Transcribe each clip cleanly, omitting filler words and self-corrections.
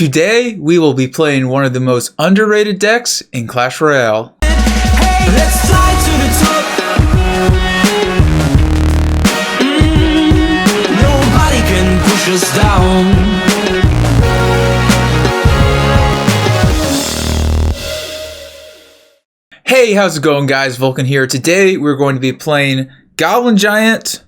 Today, we will be playing one of the most underrated decks in Clash Royale. Hey, let's fly to the top. Nobody can push us down. Hey, how's it going, guys? Vulkan here. Today, we're going to be playing Goblin Giant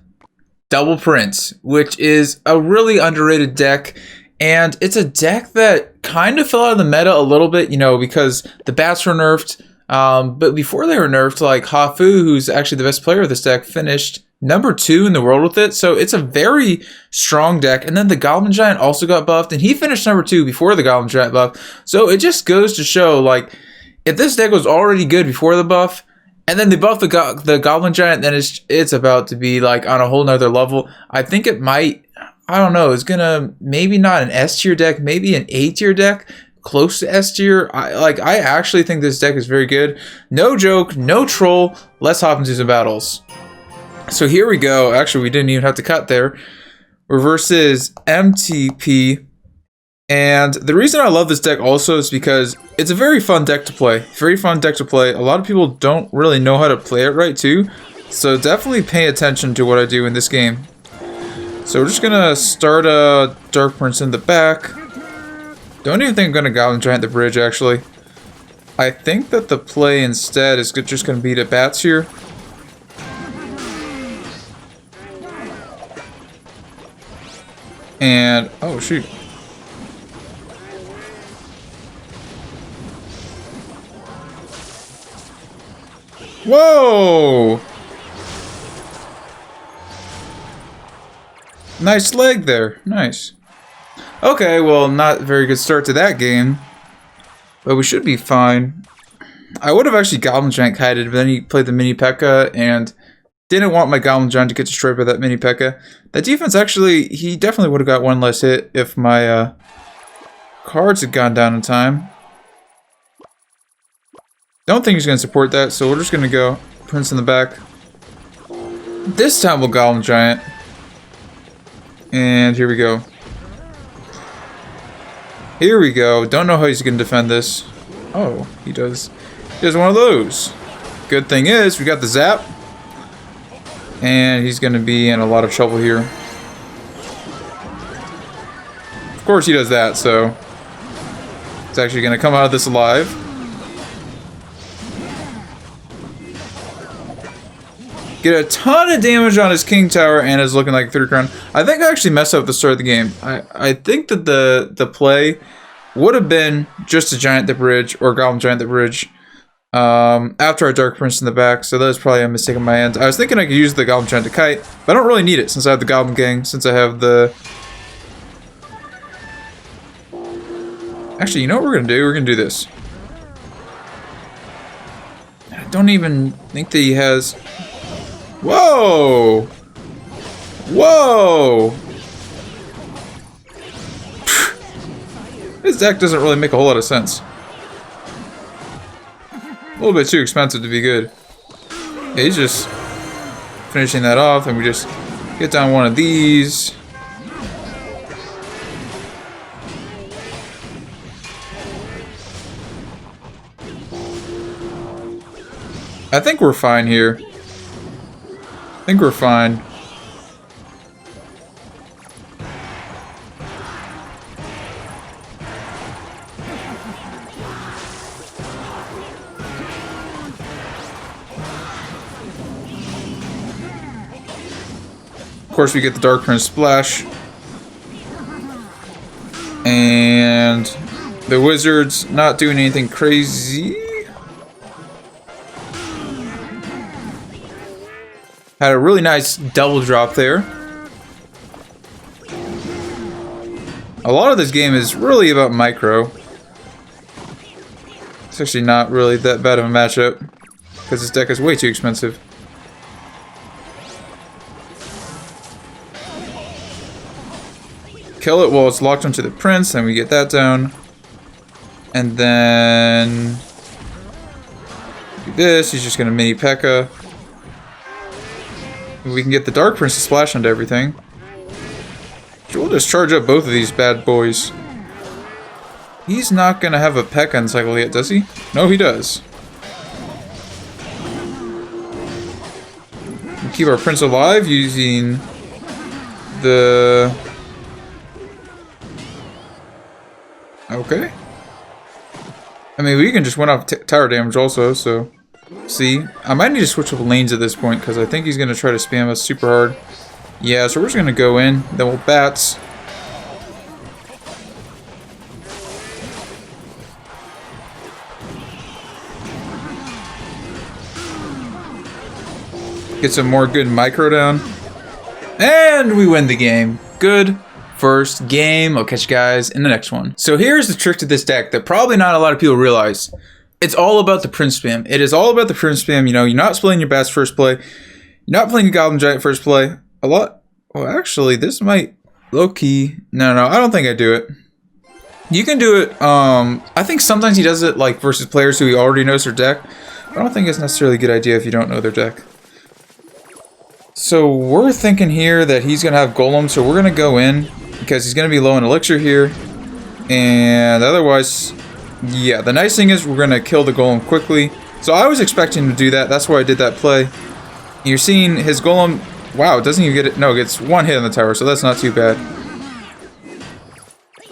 Double Prince, which is a really underrated deck. And it's a deck that kind of fell out of the meta a little bit, you know, because the bats were nerfed. But before they were nerfed, like Hafu, who's actually the best player of this deck, finished #2 in the world with it. So it's a very strong deck. And then the Goblin Giant also got buffed, and he finished #2 before the Goblin Giant buff. So it just goes to show, like, if this deck was already good before the buff, and then they buff the Goblin Giant, then it's about to be like on a whole nother level. I think it might. I don't know, it's gonna, maybe not an S tier deck, maybe an A tier deck, close to S tier. I actually think this deck is very good. No joke, no troll, let's hop into some battles. So here we go. Actually, we didn't even have to cut there. We're versus MTP. And the reason I love this deck also is because it's a very fun deck to play. Very fun deck to play. A lot of people don't really know how to play it right too. So definitely pay attention to what I do in this game. So we're just gonna start a Dark Prince in the back. Don't even think I'm gonna Goblin Giant the bridge, actually. I think that the play instead is just gonna be the bats here. And, oh shoot. Whoa! Nice leg there. Nice. Okay, well, not a very good start to that game. But we should be fine. I would have actually Goblin Giant kited, but then he played the Mini P.E.K.K.A. and didn't want my Goblin Giant to get destroyed by that Mini P.E.K.K.A. That defense actually, he definitely would have got one less hit if my cards had gone down in time. Don't think he's going to support that, so we're just going to go Prince in the back. This time we'll Goblin Giant. And here we go. Here we go. Don't know how he's going to defend this. Oh, he does. He does one of those. Good thing is, we got the zap. And he's going to be in a lot of trouble here. Of course he does that, so he's actually going to come out of this alive. Get a ton of damage on his King Tower and is looking like a 3 crown. I think I actually messed up at the start of the game. I think that the play would have been just a Giant the bridge or Goblin Giant the bridge after our Dark Prince in the back. So that was probably a mistake on my end. I was thinking I could use the Goblin Giant to kite, but I don't really need it since I have the Goblin Gang, since I have the... Actually, you know what we're going to do? We're going to do this. I don't even think that he has... Whoa! Whoa! This deck doesn't really make a whole lot of sense. A little bit too expensive to be good. Yeah, he's just finishing that off, and we just get down one of these. I think we're fine here. I think we're fine. Of course, we get the Dark Prince splash. And the Wizard's not doing anything crazy. Had a really nice double drop there. A lot of this game is really about micro. It's actually not really that bad of a matchup because this deck is way too expensive. Kill it while it's locked onto the Prince, and we get that down. And then do this. He's just gonna Mini P.E.K.K.A. We can get the Dark Prince to splash onto everything. We'll just charge up both of these bad boys. He's not gonna have a P.E.K.K.A cycle yet, does he? No, he does. We keep our prince alive using the... Okay. I mean, we can just win off tower damage also, so... See? I might need to switch up lanes at this point, because I think he's gonna try to spam us super hard. Yeah, so we're just gonna go in, then we'll bats. Get some more good micro down. And we win the game. Good first game. I'll catch you guys in the next one. So here's the trick to this deck that probably not a lot of people realize. It's all about the prince spam. It is all about the prince spam. You know, you're not playing your bats first play. You're not playing your Goblin Giant first play. A lot. Well, actually, this might low-key. No, I don't think I do it. You can do it. I think sometimes he does it like versus players who he already knows their deck. I don't think it's necessarily a good idea if you don't know their deck. So we're thinking here that he's gonna have Golem, so we're gonna go in because he's gonna be low in elixir here, and otherwise, yeah. The nice thing is we're gonna kill the Golem quickly. So I was expecting to do that. That's why I did that play. You're seeing his Golem. Wow, doesn't even get it. No, it gets one hit on the tower, so that's not too bad.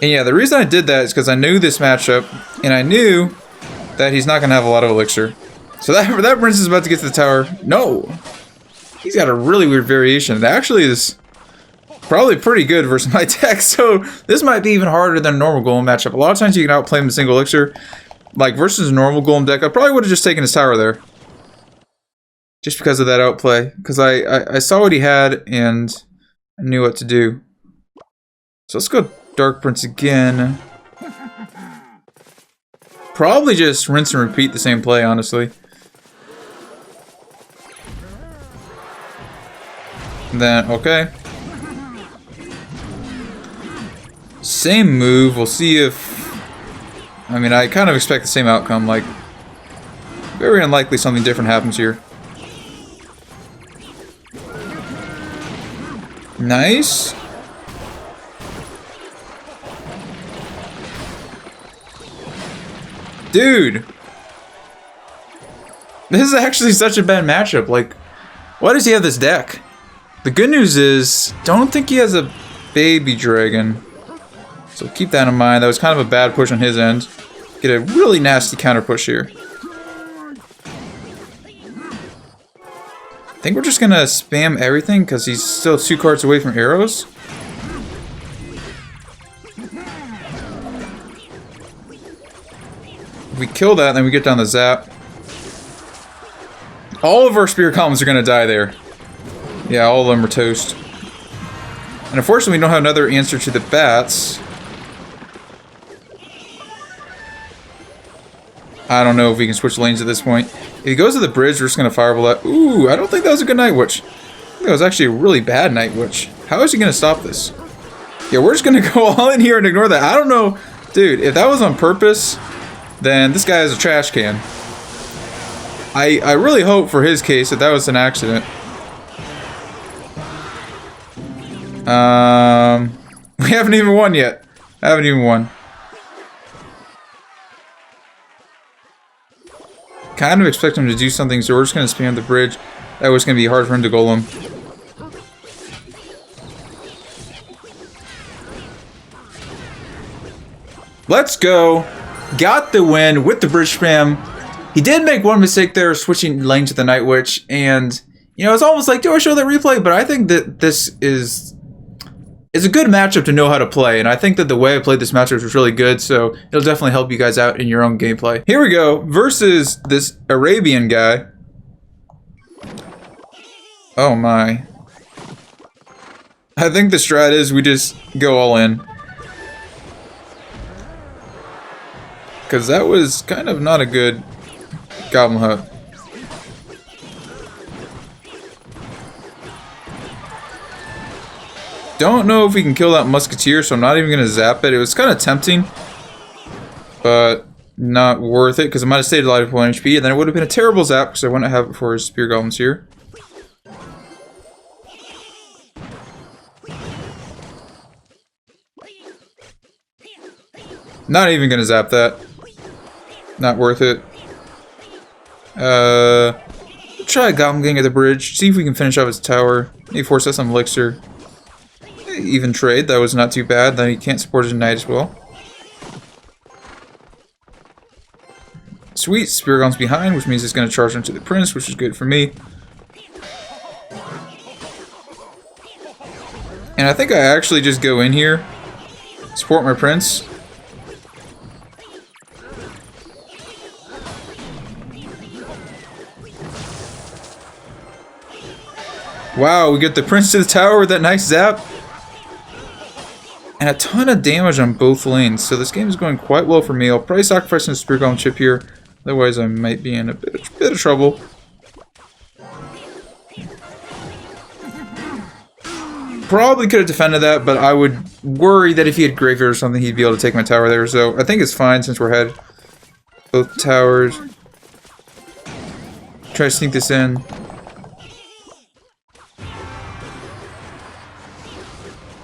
And yeah, the reason I did that is because I knew this matchup, and I knew that he's not gonna have a lot of elixir. So that prince is about to get to the tower. No. He's got a really weird variation. It actually is probably pretty good versus my deck, so this might be even harder than a normal Golem matchup. A lot of times you can outplay him with single elixir. Like versus a normal Golem deck, I probably would have just taken his tower there. Just because of that outplay. Because I saw what he had and I knew what to do. So let's go Dark Prince again. Probably just rinse and repeat the same play, honestly. Then, okay. Same move. We'll see if... I mean, I kind of expect the same outcome. Like, very unlikely something different happens here. Nice. Dude. This is actually such a bad matchup. Like, why does he have this deck? The good news is, don't think he has a baby dragon. So keep that in mind. That was kind of a bad push on his end. Get a really nasty counter push here. I think we're just gonna spam everything because he's still 2 cards away from arrows. If we kill that, then we get down the zap. All of our spear columns are gonna die there. Yeah, all of them are toast. And unfortunately, we don't have another answer to the bats. I don't know if we can switch lanes at this point. If he goes to the bridge, we're just going to fireball that. Ooh, I don't think that was a good Night Witch. I think that was actually a really bad Night Witch. How is he going to stop this? Yeah, we're just going to go all in here and ignore that. I don't know. Dude, if that was on purpose, then this guy is a trash can. I really hope for his case that was an accident. We haven't even won yet. Haven't even won. Kind of expect him to do something, so we're just going to spam the bridge. That was going to be hard for him to golem. Let's go. Got the win with the bridge spam. He did make one mistake there, switching lane to the Night Witch, and you know, it's almost like, do I show that replay? But I think that this is a good matchup to know how to play, and I think that the way I played this matchup was really good, so it'll definitely help you guys out in your own gameplay. Here we go, versus this Arabian guy. Oh my. I think the strat is we just go all in. Because that was kind of not a good Goblin Hut. Don't know if we can kill that Musketeer, so I'm not even going to zap it. It was kind of tempting, but not worth it, because I might have stayed alive at 1 HP, and then it would have been a terrible zap, because I wouldn't have it for his Spear Goblins here. Not even gonna zap that. Not worth it. Try a Goblin Gang at the bridge. See if we can finish off his tower. Maybe force us some elixir. Even trade. That was not too bad. Then he can't support his knight as well. Sweet. Spear Golem's behind, which means it's going to charge into the prince, which is good for me. And I think I actually just go in here, support my prince. Wow, we get the prince to the tower with that nice zap. And a ton of damage on both lanes, so this game is going quite well for me. I'll probably sacrifice a Spear Golem chip here, otherwise I might be in a bit of trouble. Probably could have defended that, but I would worry that if he had Graveyard or something, he'd be able to take my tower there, so I think it's fine since we're ahead. Both towers. Try to sneak this in.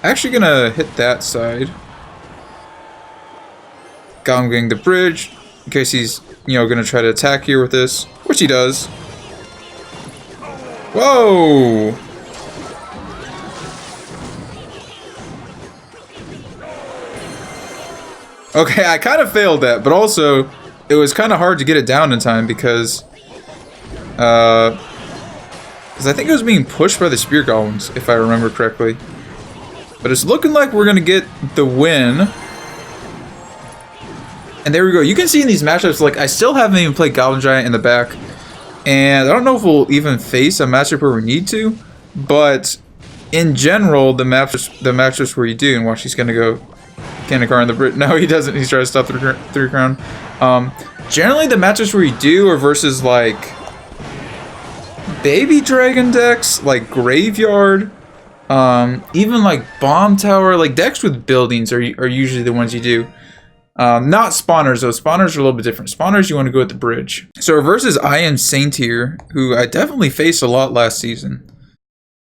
Actually gonna hit that side. Goblin Gang the bridge, in case he's, you know, gonna try to attack here with this, which he does. Whoa! Okay, I kind of failed that, but also it was kind of hard to get it down in time because I think it was being pushed by the Spear Golems, if I remember correctly. But it's looking like we're gonna get the win. And there we go. You can see in these matchups, like, I still haven't even played Goblin Giant in the back. And I don't know if we'll even face a matchup where we need to. But in general, the matchups where you do, and watch, he's gonna go Cannon Car on the bridge. No, he doesn't. He's trying to stop the three crown. Generally, the matchups where you do are versus, like, Baby Dragon decks, like Graveyard. Even like Bomb Tower, like decks with buildings are usually the ones you do. Not spawners though. Spawners are a little bit different. Spawners you want to go at the bridge. So versus I Am Saint here, who I definitely faced a lot last season.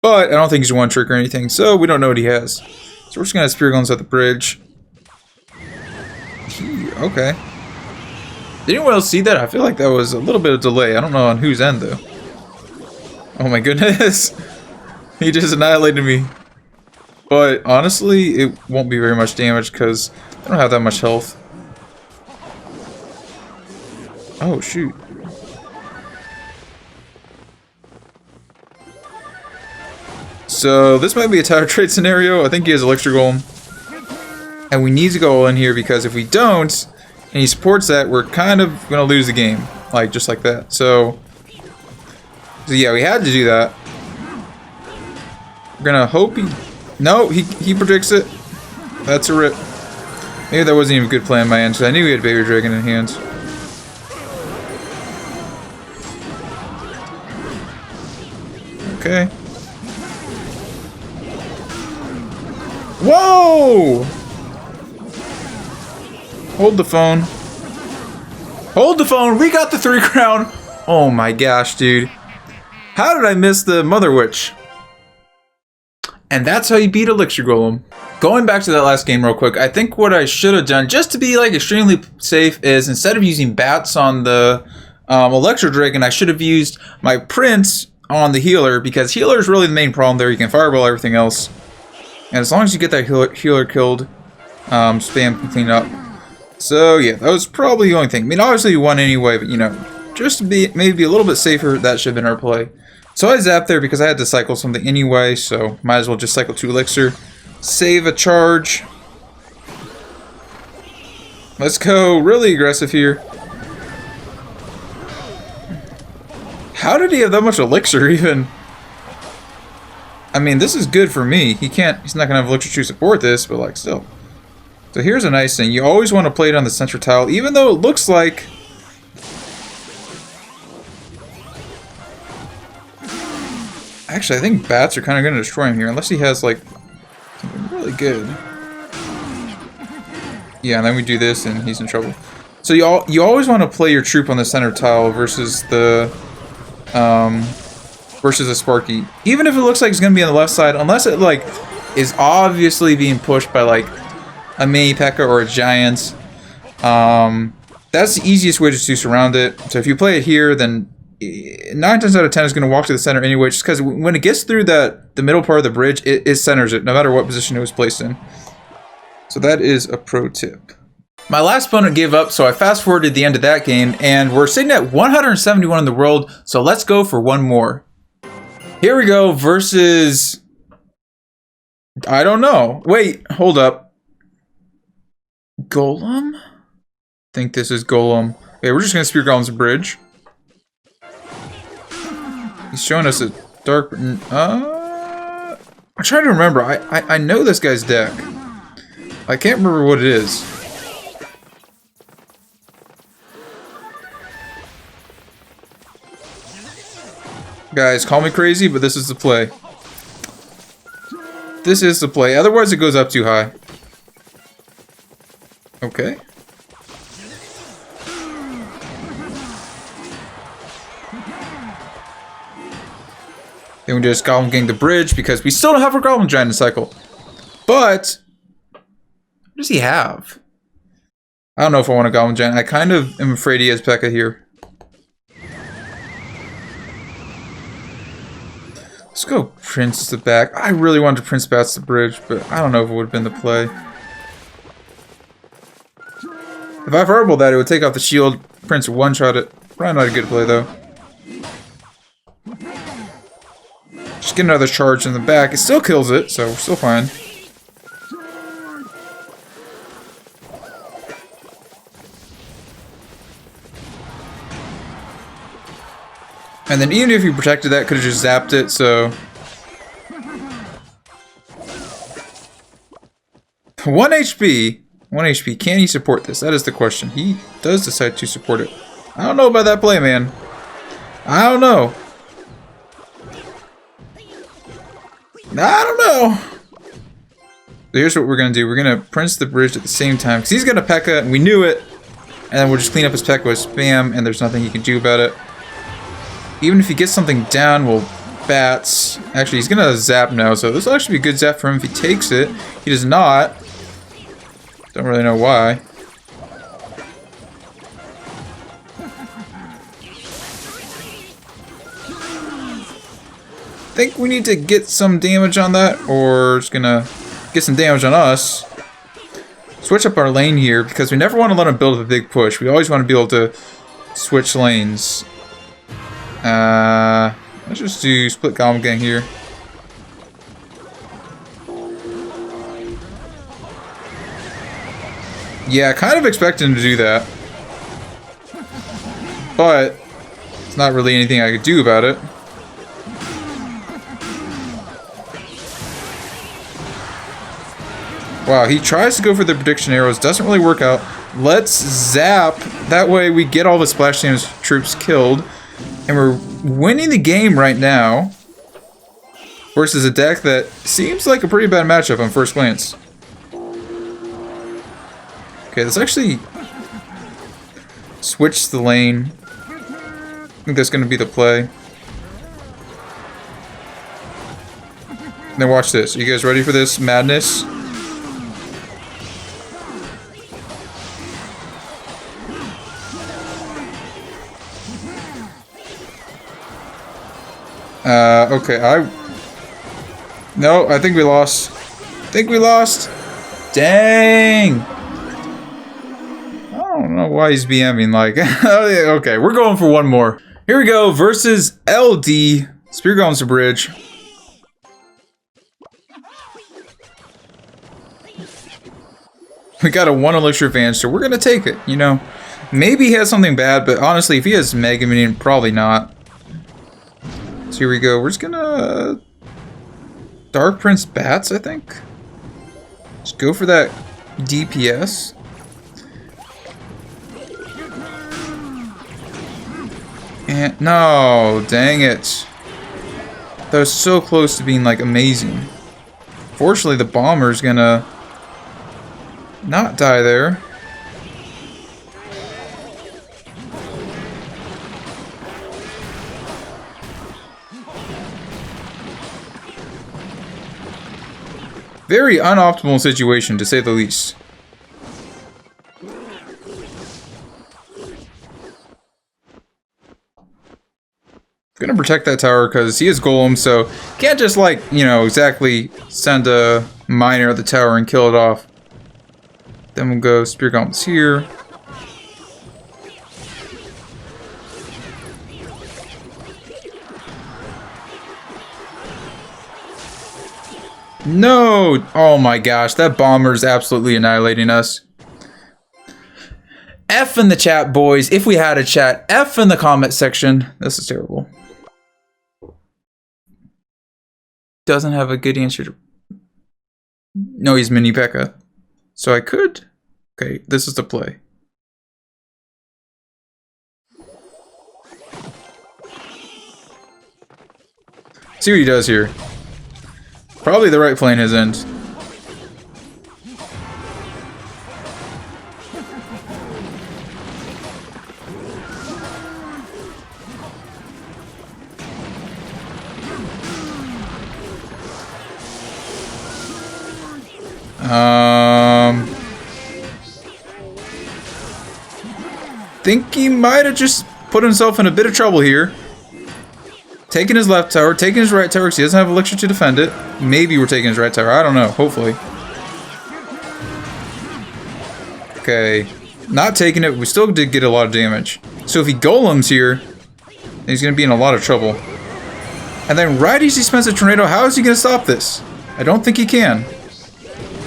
But I don't think he's one trick or anything, so we don't know what he has. So we're just gonna have Spear Golems at the bridge. Okay. Did anyone else see that? I feel like that was a little bit of delay. I don't know on whose end though. Oh my goodness. He just annihilated me. But honestly, it won't be very much damage because I don't have that much health. Oh, shoot. So, this might be a tower trade scenario. I think he has Elixir Golem. And we need to go all in here because if we don't, and he supports that, we're kind of going to lose the game. Like, just like that. So yeah, we had to do that. We're gonna hope he... No, he predicts it. That's a rip. Maybe that wasn't even a good play on my end, so I knew he had Baby Dragon in hand. Okay. Whoa! Hold the phone. Hold the phone! We got the 3 crown! Oh my gosh, dude. How did I miss the Mother Witch? And that's how you beat Elixir Golem. Going back to that last game real quick, I think what I should have done, just to be like extremely safe, is instead of using bats on the Electro Dragon, I should have used my Prince on the healer, because healer is really the main problem there. You can fireball everything else. And as long as you get that healer killed, spam can clean up. So yeah, that was probably the only thing. I mean, obviously you won anyway, but you know, just to be maybe a little bit safer, that should have been our play. So I zapped there because I had to cycle something anyway, so might as well just cycle 2 elixir. Save a charge. Let's go really aggressive here. How did he have that much elixir even? I mean, this is good for me. He's not gonna have elixir to support this, but like still. So here's a nice thing. You always want to play it on the center tile, even though it looks like... Actually, I think bats are kind of going to destroy him here, unless he has, like, something really good. Yeah, and then we do this, and he's in trouble. So you always want to play your troop on the center tile versus the Sparky. Even if it looks like it's going to be on the left side, unless it, like, is obviously being pushed by, like, a mini P.E.K.K.A. or a giant. That's the easiest way to surround it. So if you play it here, then 9 times out of 10 is going to walk to the center anyway, just because when it gets through the middle part of the bridge, it centers it, no matter what position it was placed in. So that is a pro tip. My last opponent gave up, so I fast forwarded the end of that game, and we're sitting at 171 in the world, so let's go for one more. Here we go, versus... I don't know. Wait, hold up. Golem? I think this is Golem. Okay, we're just going to Spear Golem's bridge. He's showing us a dark... I'm trying to remember. I know this guy's deck. I can't remember what it is. Guys, call me crazy, but this is the play. This is the play. Otherwise, it goes up too high. Okay. Then we just Goblin Gang the bridge because we still don't have a Goblin Giant to cycle. But what does he have? I don't know if I want a Goblin Giant. I kind of am afraid he has P.E.K.K.A. here. Let's go Prince to the back. I really wanted to Prince Bats the bridge, but I don't know if it would have been the play. If I Fireball that, it would take off the shield. Prince one-shot it. Probably not a good play, though. Just get another charge in the back. It still kills it, so we're still fine. And then even if you protected that, could have just zapped it, so... 1 HP. 1 HP. Can he support this? That is the question. He does decide to support it. I don't know about that play, man. I don't know. I don't know. So here's what we're going to do. We're going to Prince the bridge at the same time. Because he's going to P.E.K.K.A. and we knew it. And then we'll just clean up his P.E.K.K.A. with spam. And there's nothing he can do about it. Even if he gets something down, we'll Bats. Actually, he's going to zap now. So this will actually be a good zap for him if he takes it. He does not. Don't really know why. I think we need to get some damage on that, or it's gonna get some damage on us. Switch up our lane here, because we never want to let him build a big push. We always want to be able to switch lanes. Let's just do split Goblin Gang here. Yeah, kind of expecting him to do that. But it's not really anything I could do about it. Wow, he tries to go for the prediction arrows, doesn't really work out. Let's zap. That way we get all the splash damage troops killed. And we're winning the game right now. Versus a deck that seems like a pretty bad matchup on first glance. Okay, let's actually switch the lane. I think that's going to be the play. Now watch this. Are you guys ready for this madness? Okay, No, I think we lost. Dang! I don't know why he's BMing, like... Okay, we're going for one more. Here we go, versus LD. Spear Golem's the bridge. We got a 1 elixir advantage, so we're gonna take it, you know. Maybe he has something bad, but honestly, if he has Mega Minion, probably not. So here we go. We're just gonna Dark Prince Bats, I think. Just go for that DPS. And no, dang it. That was so close to being like amazing. Fortunately, the bomber's gonna not die there. Very unoptimal situation, to say the least. Gonna protect that tower because he is golem, so can't just like, you know, exactly send a miner at the tower and kill it off. Then we'll go spear gauntlets here. No! Oh my gosh, that bomber is absolutely annihilating us. F in the chat, boys. If we had a chat, F in the comment section. This is terrible. Doesn't have a good answer to... No, he's mini P.E.K.K.A. So I could... Okay, this is the play. See what he does here. Probably the right play in his end. Think he might have just put himself in a bit of trouble here. Taking his left tower, taking his right tower because he doesn't have elixir to defend it. Maybe we're taking his right tower. I don't know. Hopefully. Okay. Not taking it. We still did get a lot of damage. So if he golems here, he's going to be in a lot of trouble. And then right as he spends a tornado, how is he going to stop this? I don't think he can.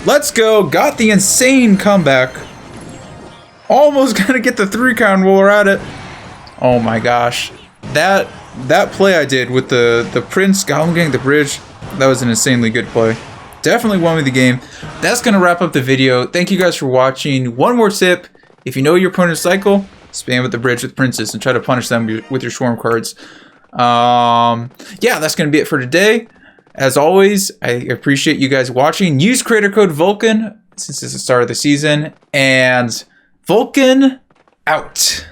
Let's go. Got the insane comeback. Almost going to get the 3-count while we're at it. Oh my gosh. That play I did with the Prince Goblin getting the bridge, that was an insanely good play. Definitely won me the game. That's going to wrap up the video. Thank you guys for watching. One more tip. If you know your opponent's cycle, spam at the bridge with Princes and try to punish them with your Swarm cards. Yeah, that's going to be it for today. As always, I appreciate you guys watching. Use creator code Vulkan since it's the start of the season. And Vulkan out.